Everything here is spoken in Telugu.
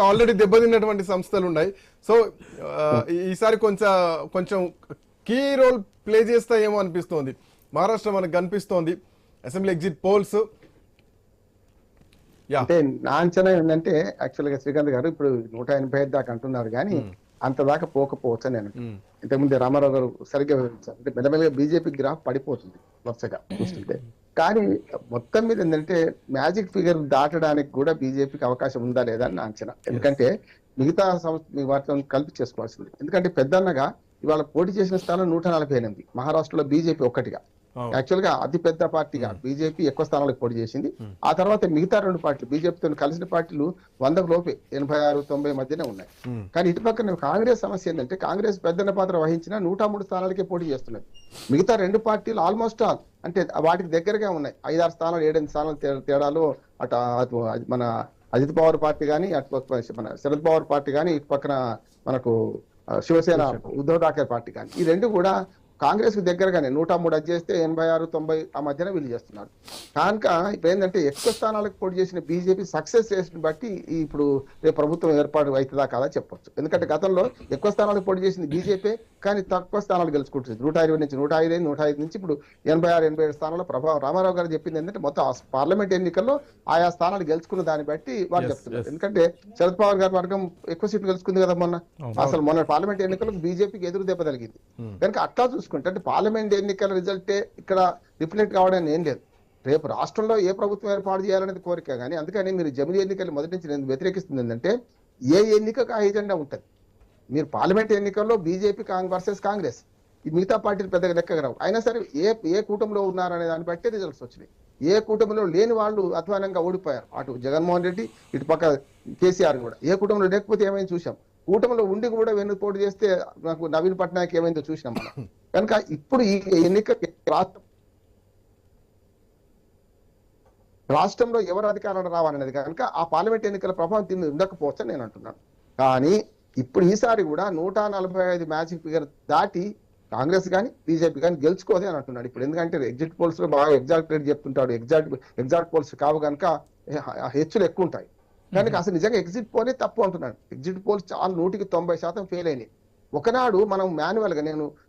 ఆల్రెడీ దెబ్బతిన్నటువంటి సంస్థలు ఉన్నాయి. సో ఈసారి కొంచెం కీ రోల్ ప్లే చేస్తాయేమో అనిపిస్తోంది. మహారాష్ట్ర మనకు కనిపిస్తోంది అసెంబ్లీ ఎగ్జిట్ పోల్స్. అంటే నా అంచనా ఏంటంటే యాక్చువల్ గా శ్రీకాంత్ గారు ఇప్పుడు 185 దాకా అంటున్నారు కానీ అంత దాకా పోకపోవచ్చు నేను. ఇంతకుముందే రామారావు గారు సరిగ్గా వివరించారు. అంటే మెల్లమెల్లగా బీజేపీ గ్రాఫ్ పడిపోతుంది వరుసగా చూస్తుంటే. కానీ మొత్తం మీద ఏంటంటే మ్యాజిక్ ఫిగర్ దాటడానికి కూడా బీజేపీకి అవకాశం ఉందా లేదా అని నా అంచనా. ఎందుకంటే మిగతా సంస్థ వాటితో కలిపి చేసుకోవాల్సింది. ఎందుకంటే పెద్దన్నగా ఇవాళ పోటీ చేసిన స్థానం 148, మహారాష్ట్రలో బీజేపీ ఒక్కటిగా. యాక్చువల్ గా అతి పెద్ద పార్టీగా బీజేపీ ఎక్కువ స్థానాలకు పోటీ చేసింది. ఆ తర్వాత మిగతా రెండు పార్టీలు బీజేపీతో కలిసిన పార్టీలు 100 లోపే 86-90 మధ్యనే ఉన్నాయి. కానీ ఇటు పక్కన కాంగ్రెస్ సమస్య ఏంటంటే కాంగ్రెస్ పెద్దన్న పాత్ర వహించిన 103 స్థానాలకే పోటీ చేస్తున్నది. మిగతా రెండు పార్టీలు ఆల్మోస్ట్ ఆల్ అంటే వాటికి దగ్గరగా ఉన్నాయి. 5-6 స్థానాలు 7-8 స్థానాలు తేడాలో అటు మన అజిత్ పవార్ పార్టీ కానీ అటు మన శరద్ పవార్ పార్టీ కానీ ఇటు పక్కన మనకు శివసేన ఉద్ధవ్ ఠాకరే పార్టీ కానీ ఈ రెండు కూడా కాంగ్రెస్ కు దగ్గరగానే 103 అది చేస్తే 86-90 ఆ మధ్యన వీళ్ళు చేస్తున్నారు. కనుక ఇప్పుడు ఏంటంటే ఎక్కువ స్థానాలకు పోటీ చేసిన బీజేపీ సక్సెస్ రేట్ని బట్టి ఇప్పుడు రేపు ప్రభుత్వం ఏర్పాటు అవుతుందా కాదా చెప్పొచ్చు. ఎందుకంటే గతంలో ఎక్కువ స్థానాలకు పోటీ చేసింది బీజేపీ కానీ తక్కువ స్థానాలు గెలుచుకుంటుంది. 120 నుంచి 105 నుంచి ఇప్పుడు 86-87 స్థానాల ప్రభావం. రామారావు గారు చెప్పింది ఏంటంటే మొత్తం పార్లమెంట్ ఎన్నికల్లో ఆయా స్థానాలు గెలుచుకున్న దాన్ని బట్టి వాళ్ళు చెప్తున్నారు. ఎందుకంటే శరద్ పవార్ గారి వర్గం ఎక్కువ సీట్లు గెలుచుకుంది కదా మొన్న పార్లమెంట్ ఎన్నికలకు బీజేపీకి ఎదురు దెబ్బ తగిలింది. కనుక అట్లా చూసుకుంటే అంటే పార్లమెంట్ ఎన్నికల రిజల్టే ఇక్కడ రిఫ్లెక్ట్ కావడం ఏం లేదు. రేపు రాష్ట్రంలో ఏ ప్రభుత్వం ఏర్పాటు చేయాలనేది కోరిక. కానీ అందుకని మీరు జమిలీ ఎన్నికలు మొదటి నుంచి నేను వ్యతిరేకిస్తుంది ఏంటంటే ఏ ఎన్నికకు ఆ ఎజెండా ఉంటుంది. మీరు పార్లమెంట్ ఎన్నికల్లో బీజేపీ వర్సెస్ కాంగ్రెస్ ఈ మిగతా పార్టీలు పెద్దగా లెక్కగా రావు. అయినా సరే ఏ కూటమిలో ఉన్నారనే దాన్ని బట్టే రిజల్ట్స్ వచ్చినాయి. ఏ కూటమిలో లేని వాళ్ళు అధ్వానంగా ఓడిపోయారు. అటు జగన్మోహన్ రెడ్డి ఇటు పక్క కేసీఆర్ కూడా. ఏ కూటమిలో లేకపోతే ఏమైంది చూసాం. కూటమిలో ఉండి కూడా వెన్ను పోటీ చేస్తే నాకు నవీన్ పట్నాయక్ ఏమైందో చూసినాం మనం. కనుక ఇప్పుడు ఈ ఎన్నిక రాష్ట్రంలో ఎవరు అధికారంలో రావాలనేది కనుక ఆ పార్లమెంట్ ఎన్నికల ప్రభావం దీన్ని ఉండకపోవచ్చని నేను అంటున్నాను. కానీ ఇప్పుడు ఈసారి కూడా 145 మ్యాజిక్ ఫిగర్ దాటి కాంగ్రెస్ కానీ బీజేపీ కానీ గెలుచుకోదే అని అంటున్నాడు. ఇప్పుడు ఎందుకంటే ఎగ్జిట్ పోల్స్ లో బాగా ఎగ్జాక్ట్ రేట్ చెప్తుంటాడు. ఎగ్జాక్ట్ పోల్స్ కావు కనుక హెచ్చులు ఎక్కువ ఉంటాయి. కానీ అసలు నిజంగా ఎగ్జిట్ పోలే తప్పు అంటున్నాడు. ఎగ్జిట్ పోల్స్ చాలా 100% ఫెయిల్ అయినాయి. ఒకనాడు మనం మాన్యువల్ గా నేను